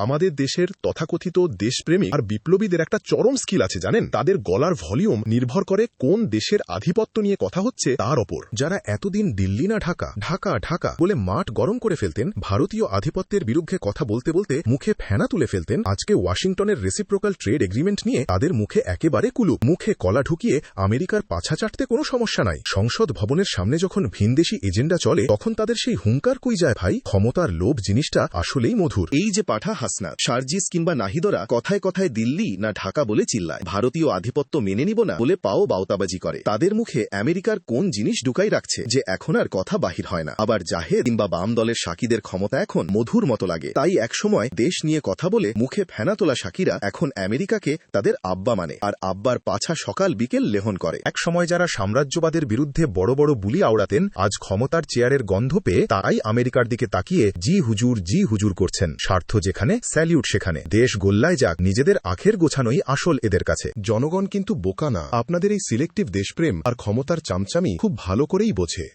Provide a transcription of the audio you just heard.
আমাদের দেশের তথাকথিত দেশপ্রেমী আর বিপ্লবীদের একটা চরম স্কিল আছে জানেন, তাদের গলার ভলিউম নির্ভর করে কোন দেশের আধিপত্য নিয়ে কথা হচ্ছে তার ওপর। যারা এতদিন দিল্লি না ঢাকা ঢাকা ঢাকা বলে মাঠ গরম করে ফেলতেন, ভারতীয় আধিপত্যের বিরুদ্ধে কথা বলতে বলতে মুখে ফেনা তুলে ফেলতেন, আজকে ওয়াশিংটনের রেসিপ্রোকাল ট্রেড এগ্রিমেন্ট নিয়ে তাদের মুখে একেবারে কুলুপ। মুখে কলা ঢুকিয়ে আমেরিকার পাছা চাটতে কোনো সমস্যা নাই। সংসদ ভবনের সামনে যখন ভিনদেশি এজেন্ডা চলে তখন তাদের সেই হুঙ্কার কই যায় ভাই। ক্ষমতার লোভ জিনিসটা আসলেই মধুর। এই যে পাঠা হাসনাত, শারজিস কিংবা নাহিদরা কথায় কথায় দিল্লি না ঢাকা বলে চিল্লায়, ভারতীয় আধিপত্য মেনে নিব না বলে পাও বাউতাবাজি করে। তাদের মুখে আমেরিকার কোন জিনিস ঢুকাই রাখছে যে এখন আর কথা বাহির হয় না। আবার জাহেদ কিংবা বাম দলের সাকিদের ক্ষমতা এখন মধুর মতো লাগে। তাই একসময় দেশ নিয়ে কথা বলে মুখে ফেনা তোলা সাকিরা এখন আমেরিকাকে তাদের আব্বা মানে, আর আব্বার পাছা সকাল বিকেল লেহন করে। এক সময় যারা সাম্রাজ্যবাদের বিরুদ্ধে বড় বড় বুলি আওড়াতেন, আজ ক্ষমতার চেয়ারের গন্ধ পেয়ে তারাই আমেরিকার দিকে তাকিয়ে জি হুজুর করছেন। স্বার্থ যেখানে, স্যালিউট সেখানে। দেশ গোল্লায় যাক, নিজেদের আখের গোছানোই আসল এদের কাছে। জনগণ কিন্তু বোকা না, আপনাদের এই সিলেক্টিভ দেশপ্রেম আর ক্ষমতার চামচামি খুব ভালো করেই বোঝে।